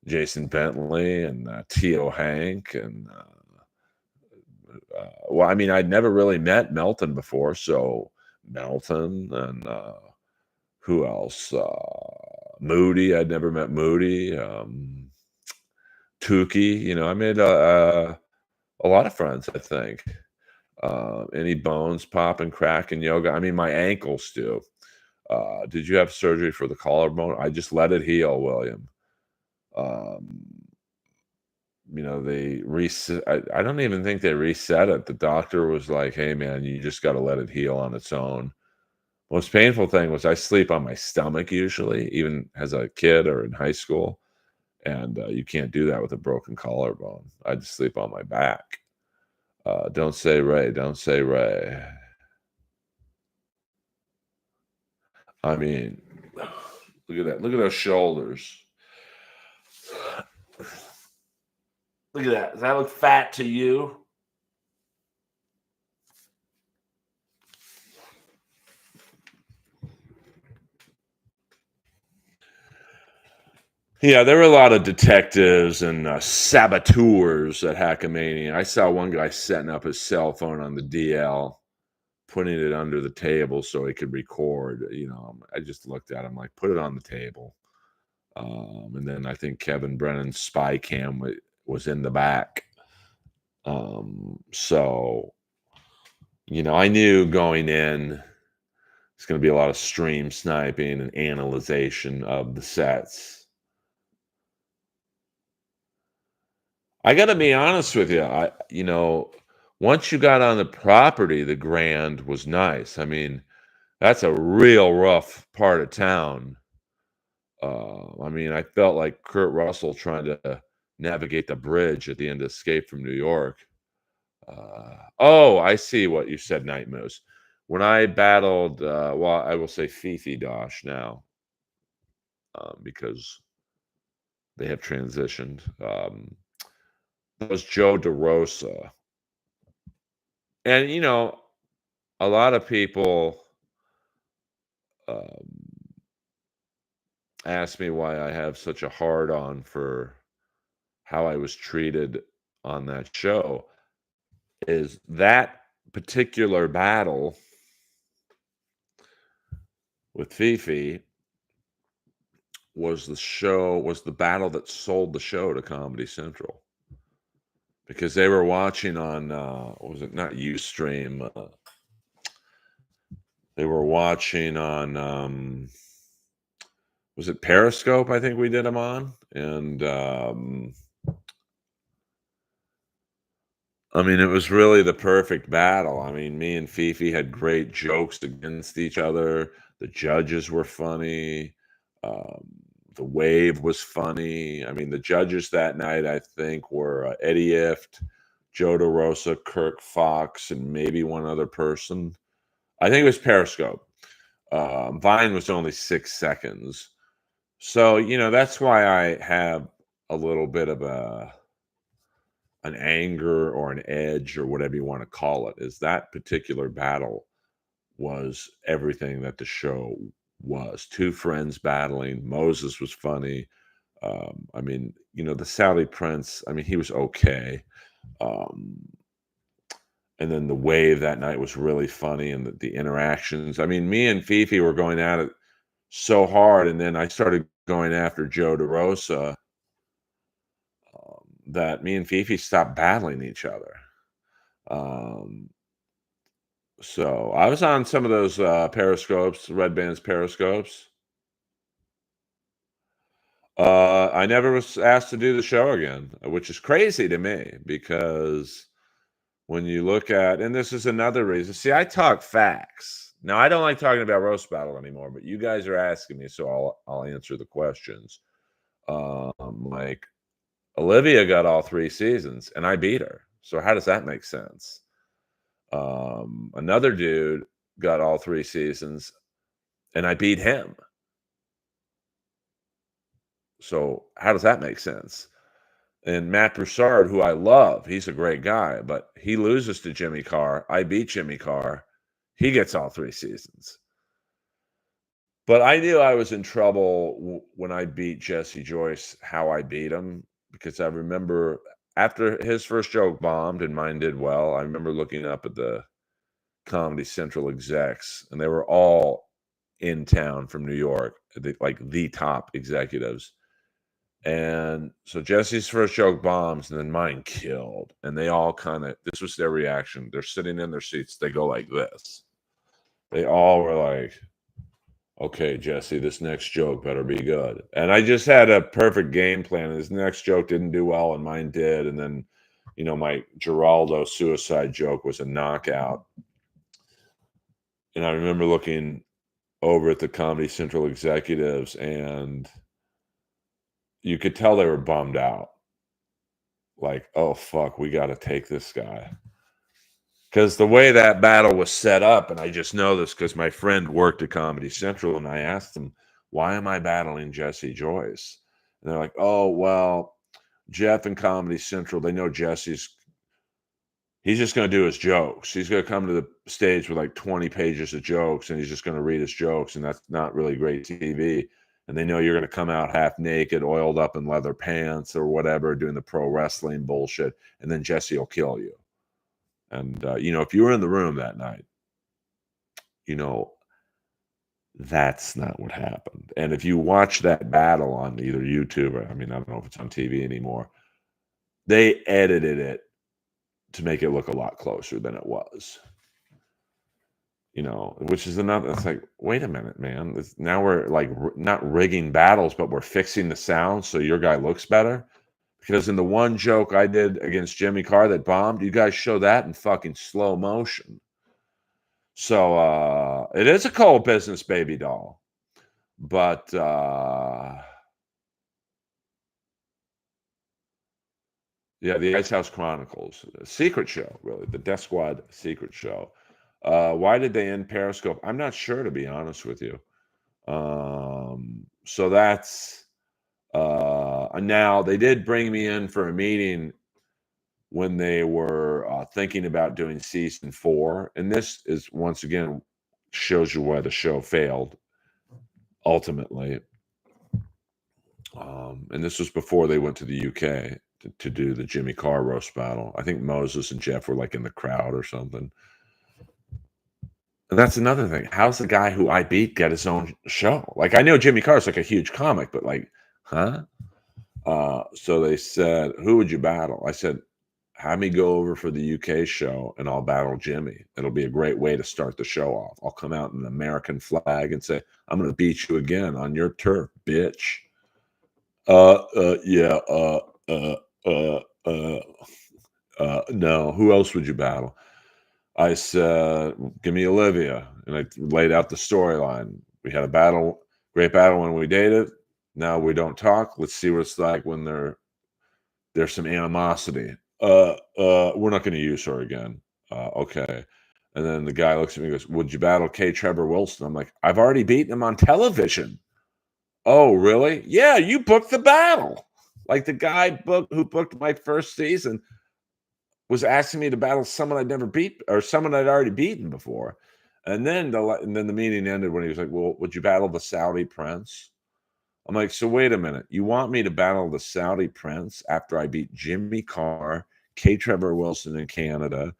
Jason Bentley and Tio Hank and well, I mean, I'd never really met Melton before, so Melton and who else? Moody. I'd never met Moody. Tukey. I made a lot of friends, I think. Any bones popping, cracking, yoga? I mean, my ankles do. Did you have surgery for the collarbone? I just let it heal, William. Um, they reset. I don't even think they reset it. The doctor was like, "Hey, man, you just got to let it heal on its own." Most painful thing was I sleep on my stomach usually, even as a kid or in high school, and you can't do that with a broken collarbone. I just sleep on my back. Don't say Ray. Don't say Ray. I mean, look at that. Look at those shoulders. Look at that. Does that look fat to you? Yeah, there were a lot of detectives and saboteurs at Hackamania. I saw one guy setting up his cell phone on the DL, putting it under the table so he could record. I just looked at him like, put it on the table. And then I think Kevin Brennan's spy cam was in the back. So, I knew going in, it's going to be a lot of stream sniping and analyzation of the sets. I got to be honest with you. Once you got on the property, the Grand was nice. I mean, that's a real rough part of town. I mean, I felt like Kurt Russell trying to navigate the bridge at the end of Escape from New York. Oh, I see what you said, Night Moose. When I battled, well, I will say Fifi Dosh now, because they have transitioned. That was Joe DeRosa. And, a lot of people um, ask me why I have such a hard on for how I was treated on that show. Is that particular battle with Fifi was the battle that sold the show to Comedy Central, because they were watching on what was it, not Ustream, they were watching on was it Periscope, I think we did them on, and I mean, it was really the perfect battle. I mean, me and Fifi had great jokes against each other. The judges were funny. Um, the wave was funny. I mean, the judges that night, I think, were Eddie Ift, Joe DeRosa, Kirk Fox, and maybe one other person. I think it was Periscope. Vine was only 6 seconds. So, that's why I have a little bit of an anger or an edge or whatever you want to call it, is that particular battle was everything that the show was. Two friends battling. Moses was funny. I mean, the Sally Prince, I mean, he was okay. Um, and then the wave that night was really funny, and the interactions. I mean, me and Fifi were going at it so hard, and then I started going after Joe DeRosa, that me and Fifi stopped battling each other. Um, so I was on some of those periscopes, Red Band's periscopes. I never was asked to do the show again, which is crazy to me, because when you look at, and this is another reason. See, I talk facts. Now, I don't like talking about roast battle anymore, but you guys are asking me, so I'll answer the questions. Like Olivia got all 3 seasons, and I beat her. So how does that make sense? Another dude got all 3 seasons, and I beat him. So how does that make sense? And Matt Broussard, who I love, he's a great guy, but he loses to Jimmy Carr. I beat Jimmy Carr. He gets all 3 seasons. But I knew I was in trouble when I beat Jesse Joyce, how I beat him, because I remember after his first joke bombed and mine did well, I remember looking up at the Comedy Central execs, and they were all in town from New York, like the top executives. And so Jesse's first joke bombs, and then mine killed. And they all kind of, this was their reaction. They're sitting in their seats. They go like this. They all were like, okay, Jesse, this next joke better be good. And I just had a perfect game plan. His next joke didn't do well, and mine did. And then, my Geraldo suicide joke was a knockout. And I remember looking over at the Comedy Central executives, and you could tell they were bummed out. Like, oh, fuck, we got to take this guy. Because the way that battle was set up, and I just know this because my friend worked at Comedy Central, and I asked him, why am I battling Jesse Joyce? And they're like, oh, well, Jeff and Comedy Central, they know he's just going to do his jokes. He's going to come to the stage with like 20 pages of jokes, and he's just going to read his jokes, and that's not really great TV. And they know you're going to come out half naked, oiled up in leather pants or whatever, doing the pro wrestling bullshit, and then Jesse will kill you. And, if you were in the room that night, that's not what happened. And if you watch that battle on either YouTube or, I don't know if it's on TV anymore, they edited it to make it look a lot closer than it was. Which is another, it's like, wait a minute, man. Now we're like not rigging battles, but we're fixing the sound so your guy looks better. Because in the one joke I did against Jimmy Carr that bombed, you guys show that in fucking slow motion. So it is a cold business, baby doll. But yeah, the Ice House Chronicles, a secret show, really, the Death Squad secret show. Why did they end Periscope? I'm not sure, to be honest with you. So that's now they did bring me in for a meeting when they were thinking about doing season 4. And this is, once again, shows you why the show failed ultimately. And this was before they went to the UK to do the Jimmy Carr roast battle. I think Moses and Jeff were like in the crowd or something. And that's another thing. How's the guy who I beat get his own show? Like, I know Jimmy Carr's like a huge comic, but like, huh? So they said, who would you battle? I said, have me go over for the UK show and I'll battle Jimmy. It'll be a great way to start the show off. I'll come out in an American flag and say, I'm going to beat you again on your turf, bitch. Yeah, no. Who else would you battle? I said, give me Olivia. And I laid out the storyline. We had a great battle when we dated. Now we don't talk. Let's see what it's like when there's some animosity. We're not going to use her again. Okay. And then the guy looks at me and goes, would you battle K. Trevor Wilson? I'm like, I've already beaten him on television. Oh, really? Yeah, you booked the battle. Like the guy who booked my first season was asking me to battle someone I'd never beat or someone I'd already beaten before. And then the meeting ended when he was like, well, would you battle the Saudi prince? I'm like, so wait a minute. You want me to battle the Saudi prince after I beat Jimmy Carr, K. Trevor Wilson in Canada,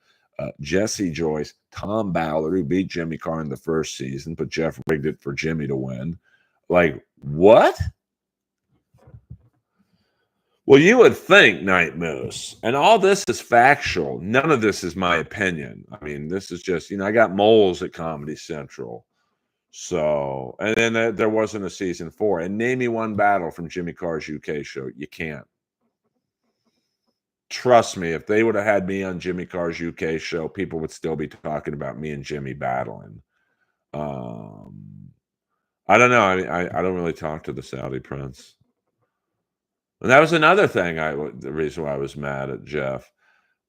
Jesse Joyce, Tom Ballard, who beat Jimmy Carr in the first season, but Jeff rigged it for Jimmy to win. Like, what? Well, you would think, Night Moose, and all this is factual. None of this is my opinion. I mean, this is just, I got moles at Comedy Central. So, and then there wasn't a season 4. And name me one battle from Jimmy Carr's UK show. You can't. Trust me, if they would have had me on Jimmy Carr's UK show, people would still be talking about me and Jimmy battling. I don't know. I don't really talk to the Saudi prince. And that was another thing. The reason why I was mad at Jeff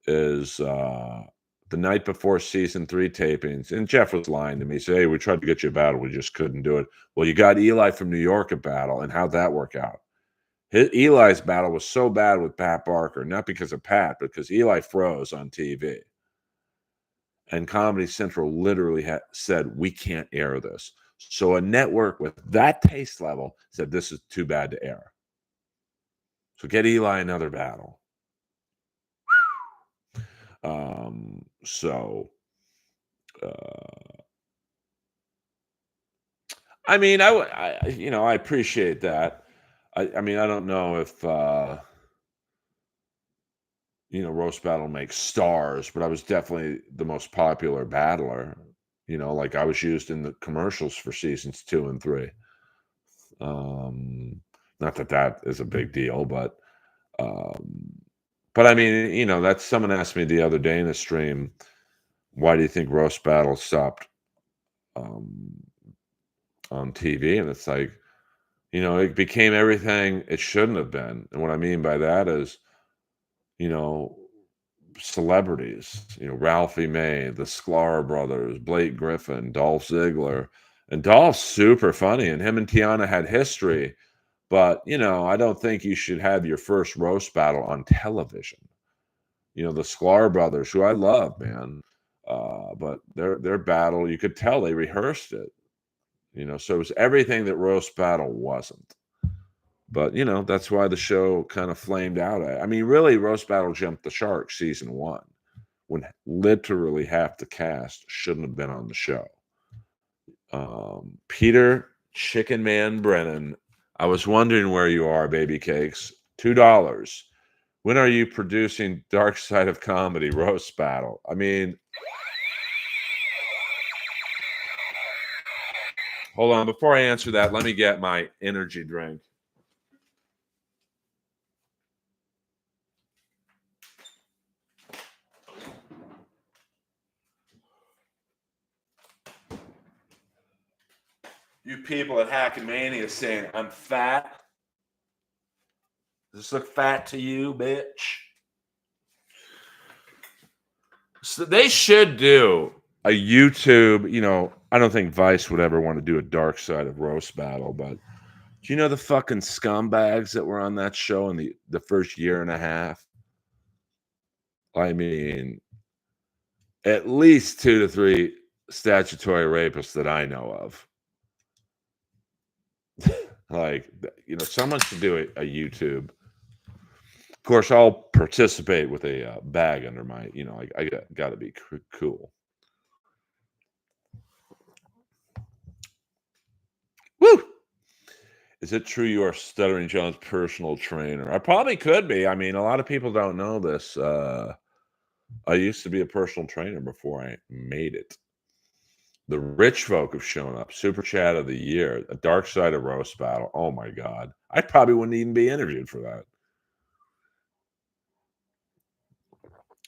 is the night before season 3 tapings, and Jeff was lying to me. He said, hey, we tried to get you a battle. We just couldn't do it. Well, you got Eli from New York a battle, and how'd that work out? Eli's battle was so bad with Pat Barker, not because of Pat, but because Eli froze on TV. And Comedy Central literally said, we can't air this. So a network with that taste level said, this is too bad to air. So get Eli another battle. I mean, I appreciate that. I mean, I don't know if roast battle makes stars, but I was definitely the most popular battler. Like I was used in the commercials for seasons 2 and 3. Um, Not that that is a big deal, um, but I mean, that's someone asked me the other day in a stream, why do you think roast battle stopped um, on TV? And it's like, it became everything it shouldn't have been. And what I mean by that is, you know, celebrities, Ralphie May, the Sklar brothers, Blake Griffin, Dolph Ziggler. And Dolph's super funny, and him and Tiana had history. But, I don't think you should have your first roast battle on television. The Sklar brothers, who I love, man. But their battle, you could tell they rehearsed it. So it was everything that roast battle wasn't. But that's why the show kind of flamed out. I mean, really, roast battle jumped the shark season 1, when literally half the cast shouldn't have been on the show. Peter Chicken Man Brennan, I was wondering where you are, baby cakes. $2. When are you producing Dark Side of Comedy roast battle? I mean, hold on. Before I answer that, let me get my energy drink. You people at Hackmania saying I'm fat. Does this look fat to you, bitch? So they should do a YouTube. I don't think Vice would ever want to do a Dark Side of Roast battle, but do you know the fucking scumbags that were on that show in the first year and a half? I mean, at least 2 to 3 statutory rapists that I know of. Like, someone should do a YouTube. Of course, I'll participate with a bag under my, I got to be cool. Woo! Is it true you are Stuttering John's personal trainer? I probably could be. I mean, a lot of people don't know this. I used to be a personal trainer before I made it. The rich folk have shown up. Super chat of the year. A Dark Side of Roast battle. Oh my God. I probably wouldn't even be interviewed for that.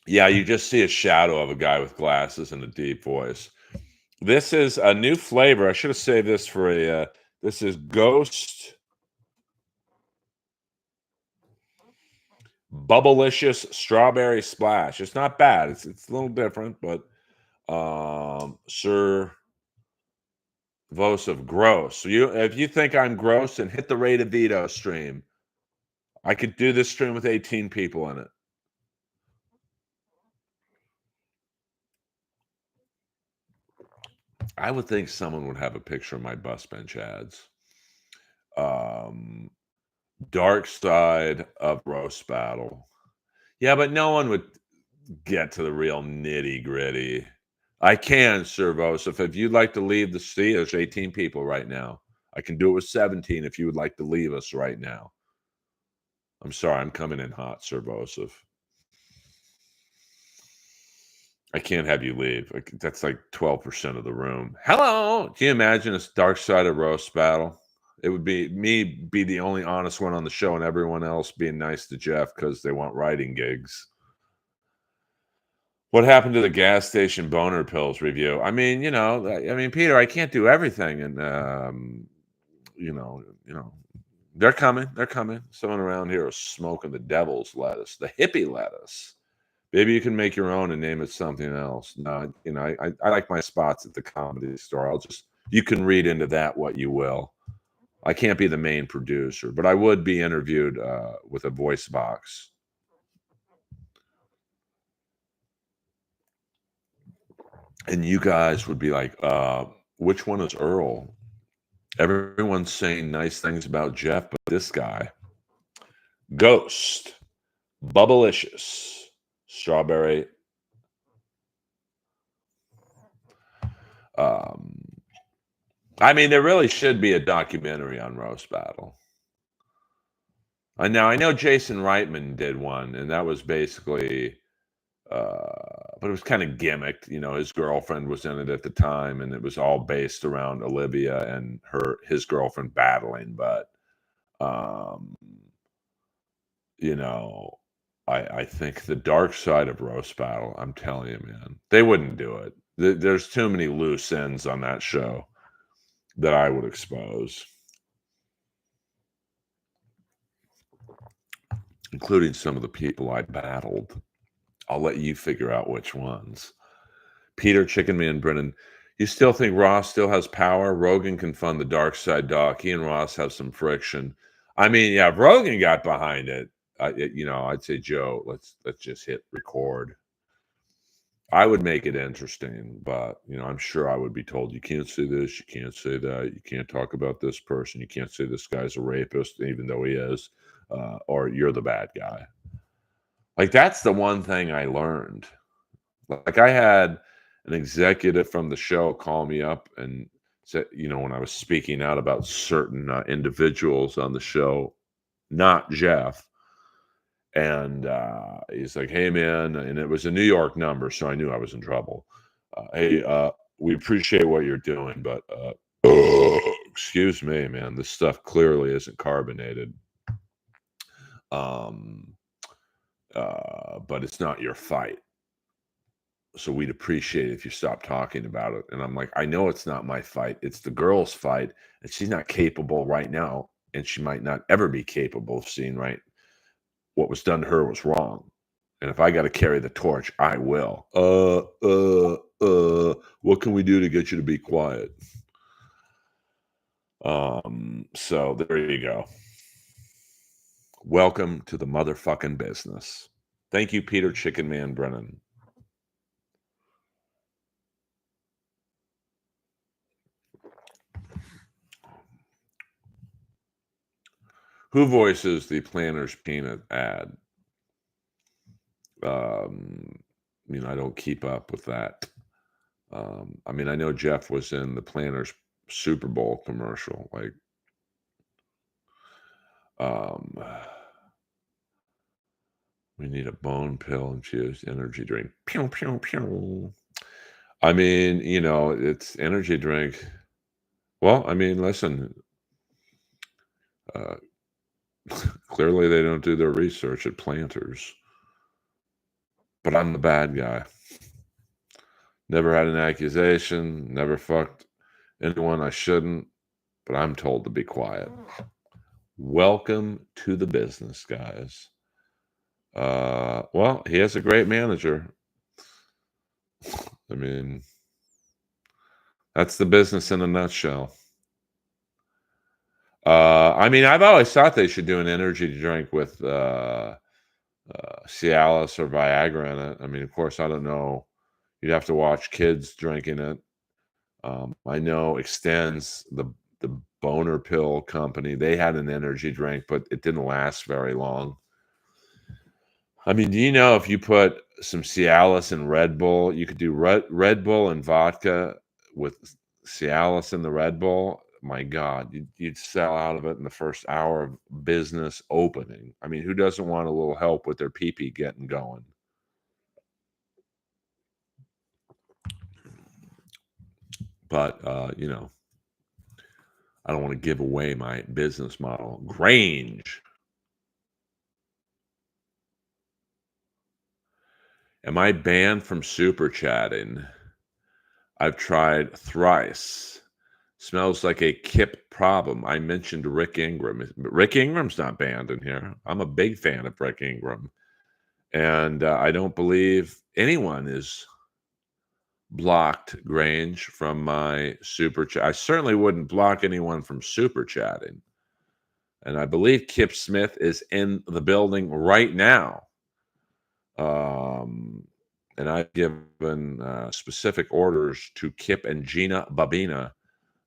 Yeah, you just see a shadow of a guy with glasses and a deep voice. This is a new flavor. I should have saved this for this is Ghost Bubblicious Strawberry Splash. It's not bad. It's a little different, but Sir Vosov gross. So if you think I'm gross, then hit the Ray DeVito stream. I could do this stream with 18 people in it. I would think someone would have a picture of my bus bench ads. Dark Side of Roast battle. Yeah, but no one would get to the real nitty gritty. I can, Sir Vosov. If you'd like to leave the seat, there's 18 people right now. I can do it with 17 if you would like to leave us right now. I'm sorry, I'm coming in hot, Sir Vosov. I can't have you leave. That's like 12% of the room. Hello. Can you imagine a Dark Side of Roast battle? It would be me be the only honest one on the show and everyone else being nice to Jeff because they want writing gigs. What happened to the gas station boner pills review? I mean, Peter, I can't do everything. And, you know, they're coming. They're coming. Someone around here is smoking the devil's lettuce, the hippie lettuce. Maybe you can make your own and name it something else. No, I like my spots at the Comedy Store. You can read into that what you will. I can't be the main producer, but I would be interviewed with a voice box. And you guys would be like, which one is Earl? Everyone's saying nice things about Jeff, but this guy, Ghost, Bubblicious, Strawberry. I mean, there really should be a documentary on Roast Battle. Now I know Jason Reitman did one, and that was basically, but it was kind of gimmicked. His girlfriend was in it at the time, and it was all based around Olivia and his girlfriend battling. But um, you know, I think the dark side of roast battle. I'm telling you, man, they wouldn't do it. There's too many loose ends on that show that I would expose, including some of the people I battled. I'll let you figure out which ones. Peter Chicken Man Brennan, you still think Ross still has power? Rogan can fund the dark side doc. He and Ross have some friction. I mean, yeah, if Rogan got behind it, I'd say, Joe, let's just hit record. I would make it interesting, but I'm sure I would be told you can't say this, you can't say that, you can't talk about this person, you can't say this guy's a rapist, even though he is, or you're the bad guy. Like that's the one thing I learned. Like I had an executive from the show call me up and said, when I was speaking out about certain individuals on the show, not Jeff, and he's like, "Hey, man," and it was a New York number, so I knew I was in trouble. Hey, we appreciate what you're doing, but excuse me, man, this stuff clearly isn't carbonated. Um, but it's not your fight. So we'd appreciate it if you stop talking about it. And I'm like, I know it's not my fight. It's the girl's fight. And she's not capable right now. And she might not ever be capable of seeing right. What was done to her was wrong. And if I got to carry the torch, I will. What can we do to get you to be quiet? So there you go. Welcome to the motherfucking business. Thank you, Peter Chicken Man Brennan. Who voices the Planters peanut ad? I don't keep up with that. I mean, I know Jeff was in the Planters Super Bowl commercial. Like, we need a bone pill infused energy drink. Pew, pew, pew. I mean, it's energy drink. Well, I mean, listen, clearly they don't do their research at Planters. But I'm the bad guy. Never had an accusation, never fucked anyone I shouldn't, but I'm told to be quiet. Welcome to the business, guys. Well, he has a great manager. I mean, that's the business in a nutshell. I mean, I've always thought they should do an energy drink with Cialis or Viagra in it. I mean, of course, I don't know. You'd have to watch kids drinking it. I know Extends, the boner pill company, they had an energy drink, but it didn't last very long. I mean, do you know if you put some Cialis in Red Bull, you could do Red Bull and vodka with Cialis in the Red Bull? My God, you'd sell out of it in the first hour of business opening. I mean, who doesn't want a little help with their pee-pee getting going? But, I don't want to give away my business model. Grange. Am I banned from super chatting? I've tried thrice. Smells like a Kip problem. I mentioned Rick Ingram. Rick Ingram's not banned in here. I'm a big fan of Rick Ingram. And I don't believe anyone is blocked, Grange, from my super chat. I certainly wouldn't block anyone from super chatting. And I believe Kip Smith is in the building right now. And I've given specific orders to Kip and Gina Babina,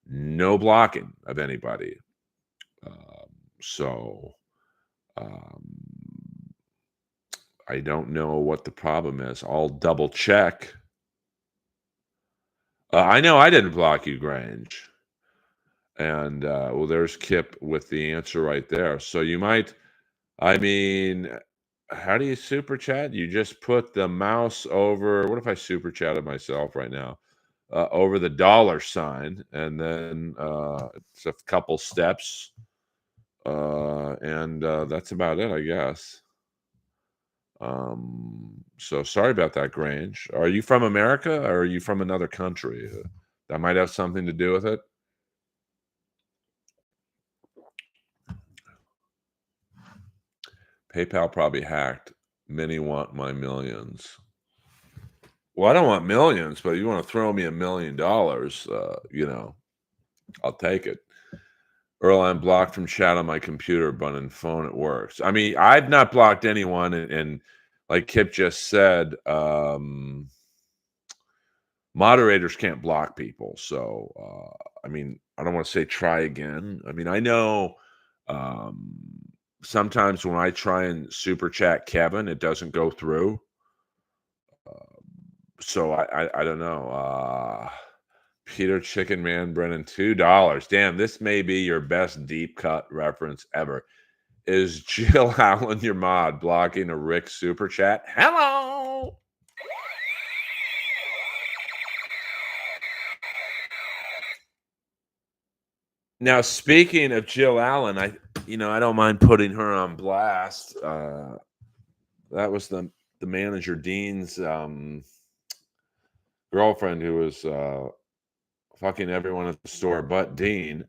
no blocking of anybody. So I don't know what the problem is. I'll double check. I know I didn't block you, Grange. And well, there's Kip with the answer right there. So you might I mean, how do you super chat? You just put the mouse over. What if I super chatted myself right now? Over the dollar sign, and then it's a couple steps, and that's about it, I guess. So sorry about that, Grange. Are you from America or are you from another country? That might have something to do with it. PayPal probably hacked. Many want my millions. Well, I don't want millions, but you want to throw me $1 million, I'll take it. Earl, I'm blocked from chat on my computer, but on phone it works. I mean, I've not blocked anyone, and like Kip just said, moderators can't block people. So, I mean, I don't want to say try again. I mean, I know um, sometimes when I try and super chat Kevin, it doesn't go through. So I don't know. Peter Chicken Man Brennan, $2. Damn, this may be your best deep cut reference ever. Is Jill Allen your mod blocking a Rick super chat? Hello. Now, speaking of Jill Allen, I don't mind putting her on blast. That was the manager Dean's girlfriend who was fucking everyone at the store but Dean.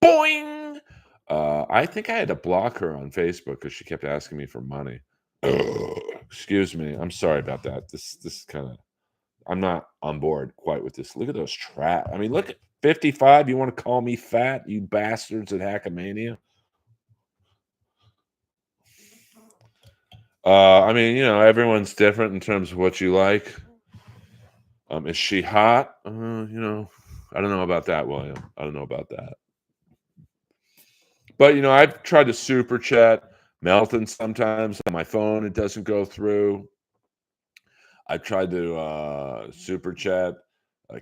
Boing. I think I had to block her on Facebook because she kept asking me for money. Excuse me. I'm sorry about that. This kind of I'm not on board quite with this. Look at those trap. I mean, look at 55. You want to call me fat, you bastards at Hackamania? I mean, everyone's different in terms of what you like. Is she hot? I don't know about that, William. I don't know about that. But I've tried to super chat Melton sometimes on my phone. It doesn't go through. I tried to super chat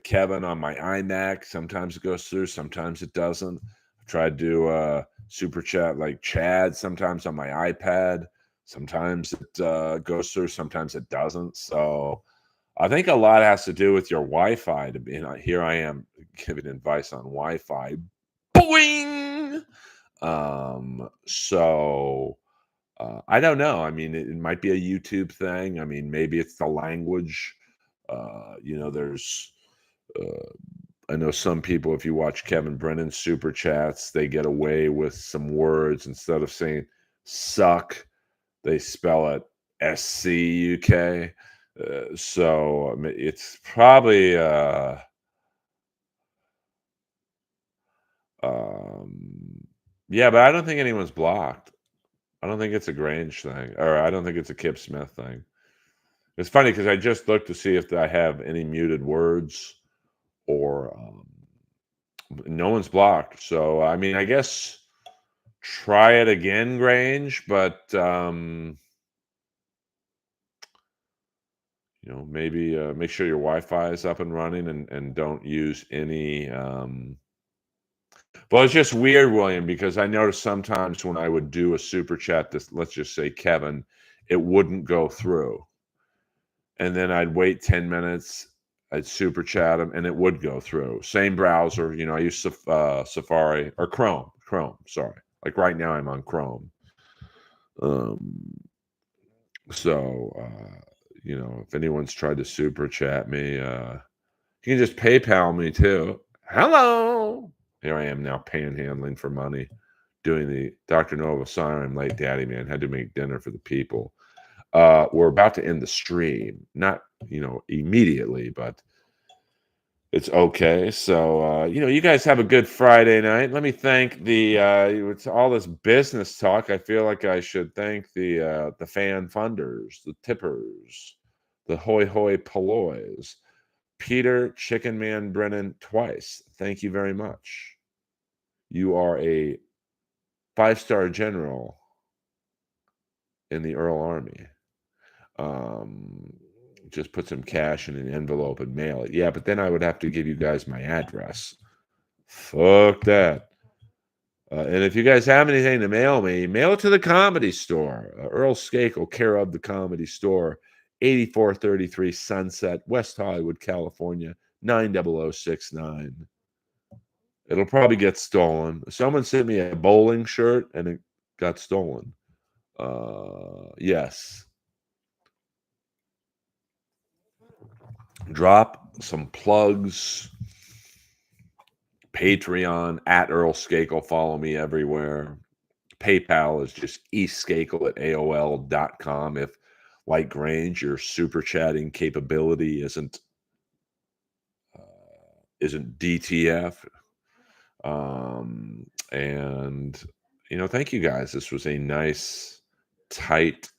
Kevin on my iMac. Sometimes it goes through, sometimes it doesn't. I tried to super chat like Chad sometimes on my iPad. Sometimes it goes through, sometimes it doesn't. So I think a lot has to do with your Wi-Fi. Here I am giving advice on Wi-Fi. Boing. So I don't know. I mean, it might be a YouTube thing. I mean, maybe it's the language. There's. I know some people, if you watch Kevin Brennan's super chats, they get away with some words instead of saying "suck," they spell it SCUK. So I mean, it's probably. Um, yeah, but I don't think anyone's blocked. I don't think it's a Grange thing, or I don't think it's a Kip Smith thing. It's funny because I just looked to see if I have any muted words or no one's blocked. So I mean, I guess try it again, Grange, but maybe make sure your Wi-Fi is up and running and don't use any. Well, it's just weird, William, because I noticed sometimes when I would do a super chat, this let's just say Kevin, it wouldn't go through. And then I'd wait 10 minutes, I'd super chat them, and it would go through. Same browser, I use Safari or Chrome, sorry. Like right now, I'm on Chrome. So, if anyone's tried to super chat me, you can just PayPal me too. Hello. Here I am now panhandling for money, doing the Dr. Nova. Sorry, I'm late, Daddy Man. Had to make dinner for the people. We're about to end the stream, not immediately, but it's okay. So you guys have a good Friday night. Let me thank it's all this business talk. I feel like I should thank the fan funders, the tippers, the hoi hoi pollois. Peter Chicken Man Brennan twice. Thank you very much. You are a 5-star general in the Earl Army. Just put some cash in an envelope and mail it. Yeah, but then I would have to give you guys my address. Fuck that. And if you guys have anything to mail me, mail it to the Comedy Store. Earl Skakel, care of the Comedy Store, 8433 Sunset, West Hollywood, California, 90069. It'll probably get stolen. Someone sent me a bowling shirt and it got stolen. Yes. Drop some plugs. Patreon at Earl Skakel. Follow me everywhere. PayPal is just eskakel at AOL.com. If, like Grange, your super chatting capability isn't DTF. And thank you guys. This was a nice, tight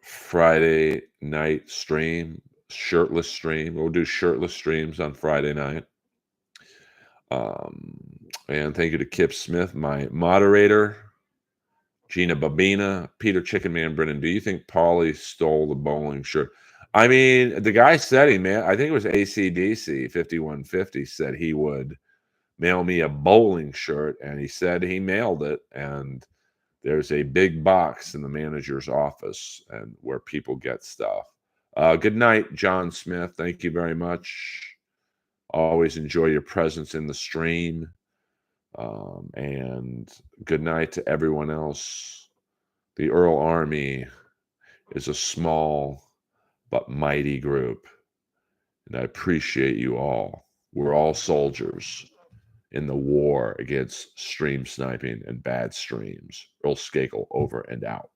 Friday night stream, shirtless stream. We'll do shirtless streams on Friday night. And thank you to Kip Smith, my moderator, Gina Babina, Peter Chicken Man, Brennan. Do you think Paulie stole the bowling shirt? I mean, the guy said I think it was ACDC 5150 said he would mail me a bowling shirt, and he said he mailed it. And there's a big box in the manager's office and where people get stuff. Good night, John Smith. Thank you very much. Always enjoy your presence in the stream. And good night to everyone else. The Earl Army is a small but mighty group, and I appreciate you all. We're all soldiers in the war against stream sniping and bad streams. Earl Skakel, over and out.